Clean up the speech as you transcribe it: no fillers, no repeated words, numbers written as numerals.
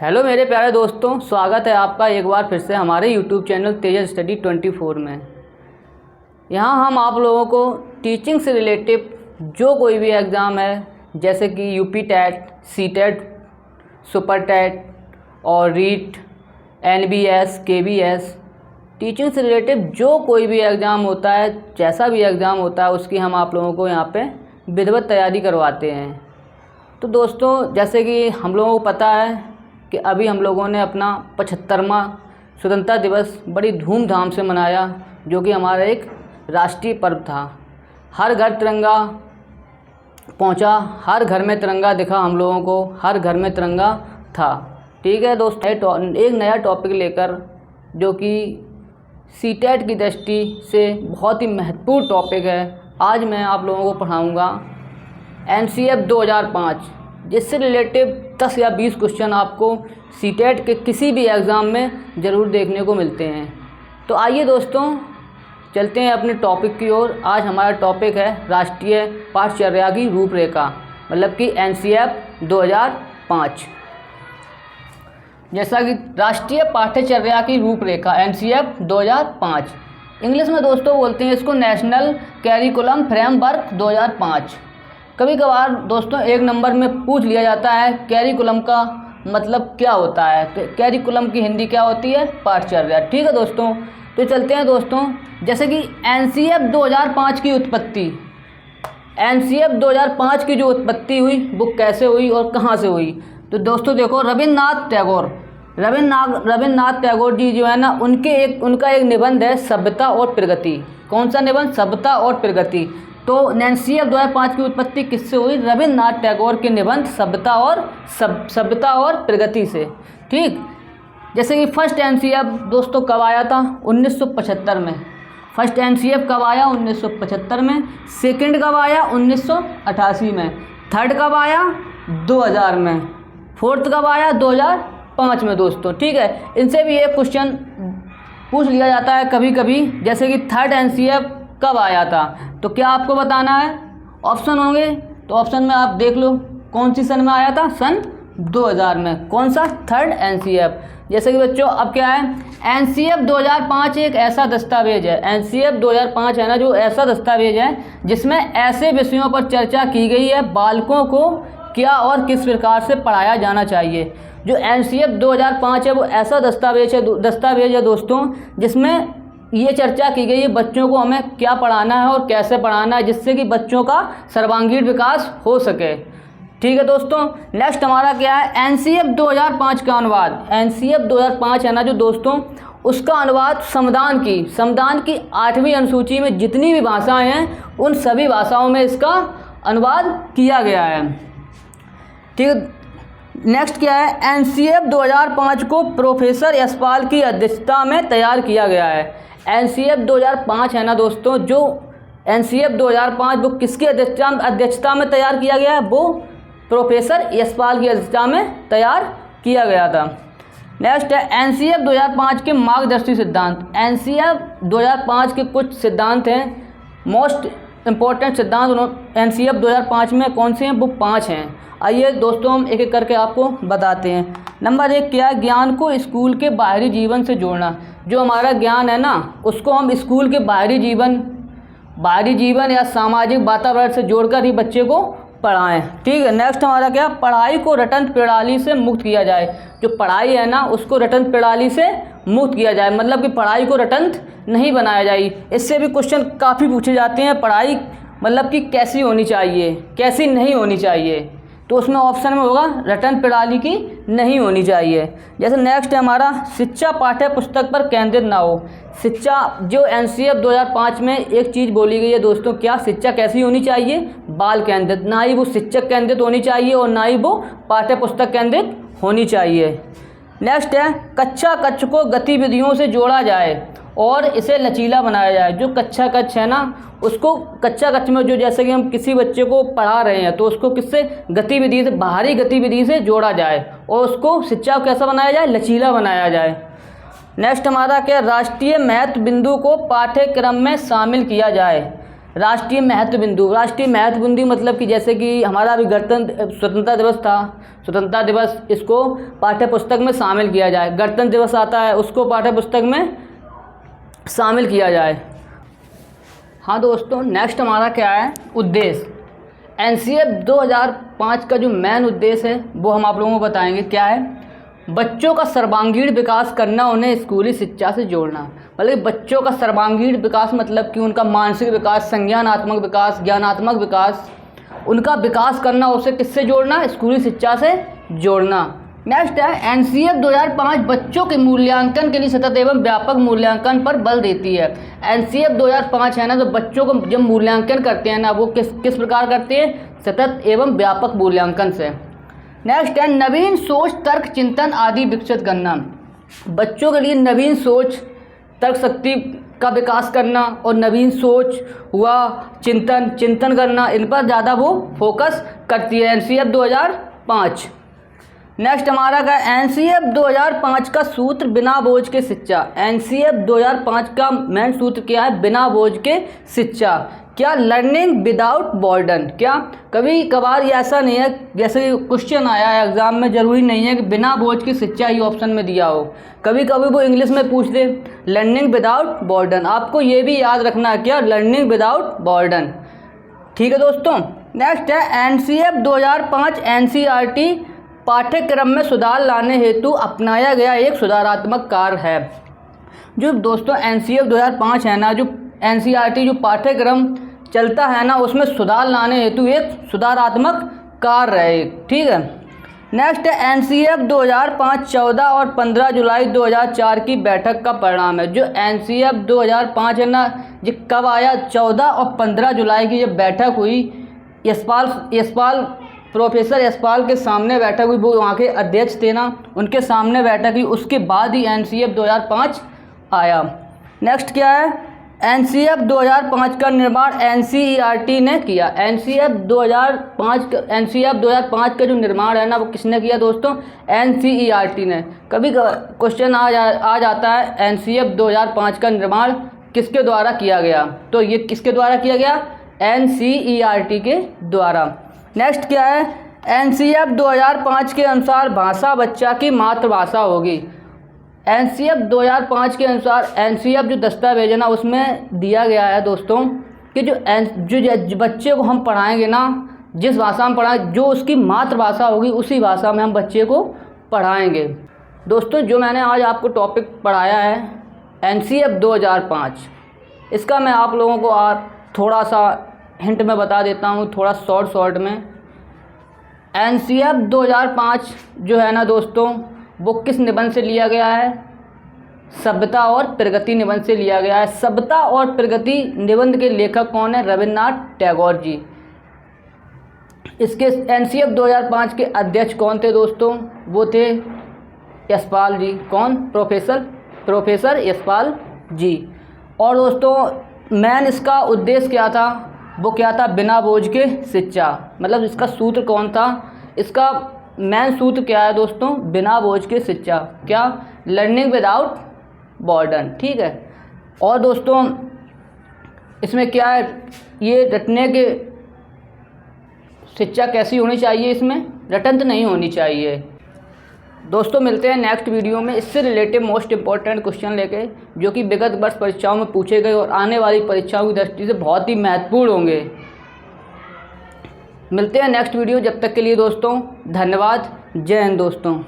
Hello मेरे प्यारे दोस्तों, स्वागत है आपका एक बार फिर से हमारे यूट्यूब चैनल तेजस स्टडी 24 में। यहाँ हम आप लोगों को टीचिंग से रिलेटिव जो कोई भी एग्ज़ाम है, जैसे कि UP TET, C TET, super TET और रीट, एनबीएस, केबीएस, टीचिंग से रिलेटिव जो कोई भी एग्ज़ाम होता है, जैसा भी एग्ज़ाम होता है, उसकी हम आप लोगों को यहाँ पे विधिवत तैयारी करवाते हैं। तो दोस्तों, जैसे कि हम लोगों को पता है कि अभी हम लोगों ने अपना 75वां स्वतंत्रता दिवस बड़ी धूमधाम से मनाया, जो कि हमारा एक राष्ट्रीय पर्व था। हर घर तिरंगा पहुंचा, हर घर में तिरंगा दिखा हम लोगों को, हर घर में तिरंगा था। ठीक है दोस्तों, एक नया टॉपिक लेकर, जो कि सीटेट की दृष्टि से बहुत ही महत्वपूर्ण टॉपिक है, आज मैं आप लोगों को पढ़ाऊँगा एनसीएफ 2005, जिससे रिलेटिव 10 या 20 क्वेश्चन आपको सीटेट के किसी भी एग्ज़ाम में ज़रूर देखने को मिलते हैं। तो आइए दोस्तों, चलते हैं अपने टॉपिक की ओर। आज हमारा टॉपिक है राष्ट्रीय पाठचर्या की रूपरेखा, मतलब कि एनसीएफ 2005। जैसा कि राष्ट्रीय पाठ्यचर्या की रूपरेखा एनसीएफ 2005, इंग्लिश में दोस्तों बोलते हैं इसको नेशनल कैरिकुलम फ्रेमवर्क 2005। कभी कभार दोस्तों एक नंबर में पूछ लिया जाता है कैरिकुलम का मतलब क्या होता है। तो कैरिकुलम की हिंदी क्या होती है? पाठचर्या। ठीक है दोस्तों, तो चलते हैं दोस्तों। जैसे कि एनसीएफ 2005 की उत्पत्ति, एनसीएफ 2005 की जो उत्पत्ति हुई वो कैसे हुई और कहाँ से हुई? तो दोस्तों देखो, रविन्द्रनाथ टैगोर जी जो है ना, उनका एक निबंध है सभ्यता और प्रगति। कौन सा निबंध? सभ्यता और प्रगति। तो एनसीएफ 2005 की उत्पत्ति किससे हुई? रविन्द्रनाथ टैगोर के निबंध सभ्यता और प्रगति से। ठीक, जैसे कि फर्स्ट एनसीएफ दोस्तों कब आया था? 1975 में। फर्स्ट एनसीएफ कब आया? 1975 में। सेकंड कब आया? 1988 में। थर्ड कब आया? 2000 में। फोर्थ कब आया? 2005 में दोस्तों। ठीक है, इनसे भी एक क्वेश्चन पूछ लिया जाता है कभी कभी, जैसे कि थर्ड एनसीएफ कब आया था? तो क्या आपको बताना है? ऑप्शन होंगे, तो ऑप्शन में आप देख लो कौन सी सन में आया था। सन 2000 में। कौन सा? Third NCF. जैसे कि बच्चों अब क्या है, एनसीएफ 2005 एक ऐसा दस्तावेज है, एनसीएफ 2005 है ना, जो ऐसा दस्तावेज है जिसमें ऐसे विषयों पर चर्चा की गई है बालकों को क्या और किस प्रकार से पढ़ाया जाना चाहिए। जो एनसीएफ 2005 है वो ऐसा दस्तावेज है दोस्तों, जिसमें ये चर्चा की गई है बच्चों को हमें क्या पढ़ाना है और कैसे पढ़ाना है, जिससे कि बच्चों का सर्वांगीण विकास हो सके। ठीक है दोस्तों, नेक्स्ट हमारा क्या है? एनसीएफ 2005 का अनुवाद। एनसीएफ 2005 है ना जो दोस्तों, उसका अनुवाद संविधान की 8वीं अनुसूची में जितनी भी भाषाएं हैं उन सभी भाषाओं में इसका अनुवाद किया गया है। ठीक है, नेक्स्ट क्या है? एनसीएफ 2005 को प्रोफेसर यशपाल की अध्यक्षता में तैयार किया गया है। एनसीएफ 2005 है ना दोस्तों, जो एनसीएफ 2005 वो किसकी अध्यक्षता में तैयार किया गया है? वो प्रोफेसर यशपाल की अध्यक्षता में तैयार किया गया था। नेक्स्ट है एनसीएफ 2005 के मार्गदर्शी सिद्धांत। एनसीएफ 2005 के कुछ सिद्धांत हैं, मोस्ट इम्पोर्टेंट सिद्धांत एनसीएफ 2005 में कौन से हैं? वो 5 हैं। आइए दोस्तों हम एक एक करके आपको बताते हैं। नंबर 1 क्या है? ज्ञान को स्कूल के बाहरी जीवन से जोड़ना। जो हमारा ज्ञान है ना, उसको हम स्कूल के बाहरी जीवन या सामाजिक वातावरण से जोड़कर ही बच्चे को पढ़ाएं। ठीक है, नेक्स्ट हमारा क्या? पढ़ाई को रटन प्रणाली से मुक्त किया जाए। जो पढ़ाई है ना, उसको रटन प्रणाली से मुक्त किया जाए, मतलब कि पढ़ाई को रटन नहीं बनाया जाए। इससे भी क्वेश्चन काफ़ी पूछे जाते हैं, पढ़ाई मतलब कि कैसी होनी चाहिए, कैसी नहीं होनी चाहिए। तो उसमें ऑप्शन में होगा रटन प्रणाली की नहीं होनी चाहिए। जैसे नेक्स्ट है हमारा, शिक्षा पाठ्य पुस्तक पर केंद्रित ना हो। शिक्षा जो एनसीएफ 2005 में एक चीज़ बोली गई है दोस्तों, क्या? शिक्षा कैसी होनी चाहिए? बाल केंद्रित। ना ही वो शिक्षक केंद्रित होनी चाहिए और ना ही वो पाठ्य पुस्तक केंद्रित होनी चाहिए। नेक्स्ट है कक्षा कक्ष को गतिविधियों से जोड़ा जाए और इसे लचीला बनाया जाए। जो कक्षा कक्ष है ना, उसको कक्षा कक्ष में जो, जैसे कि हम किसी बच्चे को पढ़ा रहे हैं तो उसको किससे? गतिविधि से, बाहरी गतिविधि से जोड़ा जाए और उसको शिक्षा को कैसा बनाया जाए? लचीला बनाया जाए। नेक्स्ट हमारा क्या? राष्ट्रीय महत्व बिंदु को पाठ्यक्रम में शामिल किया जाए। राष्ट्रीय महत्व बिंदु, राष्ट्रीय महत्व बिंदु मतलब कि जैसे कि हमारा अभी स्वतंत्रता दिवस था, स्वतंत्रता दिवस, इसको पाठ्य पुस्तक में शामिल किया जाए। गणतंत्र दिवस आता है, उसको पाठ्य पुस्तक में शामिल किया जाए। हाँ दोस्तों, नेक्स्ट हमारा क्या है, उद्देश्य। एनसीएफ 2005 का जो मेन उद्देश्य है वो हम आप लोगों को बताएंगे क्या है। बच्चों का सर्वांगीण विकास करना, उन्हें स्कूली शिक्षा से जोड़ना। मतलब बच्चों का सर्वांगीण विकास मतलब कि उनका मानसिक विकास, संज्ञानात्मक विकास, ज्ञानात्मक विकास, उनका विकास करना, उसे किससे जोड़ना, स्कूली शिक्षा से जोड़ना। नेक्स्ट है एनसीएफ 2005 बच्चों के मूल्यांकन के लिए सतत एवं व्यापक मूल्यांकन पर बल देती है। एनसीएफ 2005 है ना, तो बच्चों को जब मूल्यांकन करते हैं ना, वो किस प्रकार करते हैं, सतत एवं व्यापक मूल्यांकन से। नेक्स्ट है नवीन सोच, तर्क, चिंतन आदि विकसित करना। बच्चों के लिए नवीन सोच, तर्क शक्ति का विकास करना और नवीन सोच हुआ, चिंतन करना, इन पर ज़्यादा वो फोकस करती है एनसीएफ 2005। नेक्स्ट हमारा का एनसीएफ 2005 का सूत्र, बिना बोझ के शिक्षा। एनसीएफ 2005 का मेन सूत्र क्या है, बिना बोझ के शिक्षा। क्या, लर्निंग विदाउट बर्डन। क्या, कभी कभार ये ऐसा नहीं है, जैसे क्वेश्चन आया है एग्जाम में, ज़रूरी नहीं है कि बिना बोझ की शिक्षा ही ऑप्शन में दिया हो, कभी कभी वो इंग्लिश में पूछ दे लर्निंग विदाउट बर्डन। आपको ये भी याद रखना है क्या, लर्निंग विदाउट बर्डन। ठीक है दोस्तों। नेक्स्ट है एनसीएफ 2005 एनसीईआरटी पाठ्यक्रम में सुधार लाने हेतु अपनाया गया एक सुधारात्मक कार्य है। जो दोस्तों एनसीएफ 2005 है ना, जो एनसीईआरटी जो पाठ्यक्रम चलता है ना, उसमें सुधार लाने हेतु एक सुधारात्मक कार्य है। ठीक है। नेक्स्ट है एनसीएफ 2005 14 और 15 जुलाई 2004 की बैठक का परिणाम है। जो एनसीएफ 2005 है ना, ये कब आया, 14 और 15 जुलाई की जब बैठक हुई, यशपाल प्रोफेसर यशपाल के सामने बैठक हुई, वो वहाँ के अध्यक्ष थे ना, उनके सामने बैठक हुई, उसके बाद ही एनसीएफ 2005 आया। नेक्स्ट क्या है, एनसीएफ 2005 का निर्माण एनसीईआरटी ने किया। एनसीएफ 2005 का जो निर्माण है ना, वो किसने किया दोस्तों, एनसीईआरटी ने। कभी क्वेश्चन आ जाता है एनसीएफ 2005 का निर्माण किसके द्वारा किया गया, तो ये किसके द्वारा किया गया, एनसीईआरटी के द्वारा। नेक्स्ट क्या है, एनसीएफ 2005 के अनुसार भाषा बच्चा की मातृभाषा होगी। एनसीएफ 2005 के अनुसार एनसीएफ जो दस्तावेज है ना, उसमें दिया गया है दोस्तों कि जो बच्चे को हम पढ़ाएंगे ना, जिस भाषा में पढ़ाएं, जो उसकी मातृभाषा होगी उसी भाषा में हम बच्चे को पढ़ाएंगे। दोस्तों जो मैंने आज आपको टॉपिक पढ़ाया है एनसीएफ 2005, इसका मैं आप लोगों को थोड़ा सा हिंट में बता देता हूँ, थोड़ा शॉर्ट में। एनसीएफ 2005 जो है ना दोस्तों, वो किस निबंध से लिया गया है, सभ्यता और प्रगति निबंध से लिया गया है। सभ्यता और प्रगति निबंध के लेखक कौन है, रविन्द्रनाथ टैगोर जी। इसके एनसीएफ 2005 के अध्यक्ष कौन थे दोस्तों, वो थे यशपाल जी। कौन, प्रोफेसर यशपाल जी। और दोस्तों मेन इसका उद्देश्य क्या था, वो क्या था, बिना बोझ के शिक्षा। मतलब इसका सूत्र कौन था, इसका मेन सूत्र क्या है दोस्तों, बिना बोझ के शिक्षा। क्या, लर्निंग विदाउट बर्डन। ठीक है। और दोस्तों इसमें क्या है, ये रटने के शिक्षा कैसी होनी चाहिए, इसमें रटंत नहीं होनी चाहिए। दोस्तों मिलते हैं नेक्स्ट वीडियो में इससे रिलेटेड मोस्ट इंपॉर्टेंट क्वेश्चन लेके, जो कि विगत वर्ष परीक्षाओं में पूछे गए और आने वाली परीक्षाओं की दृष्टि से बहुत ही महत्वपूर्ण होंगे। मिलते हैं नेक्स्ट वीडियो, जब तक के लिए दोस्तों धन्यवाद। जय हिंद दोस्तों।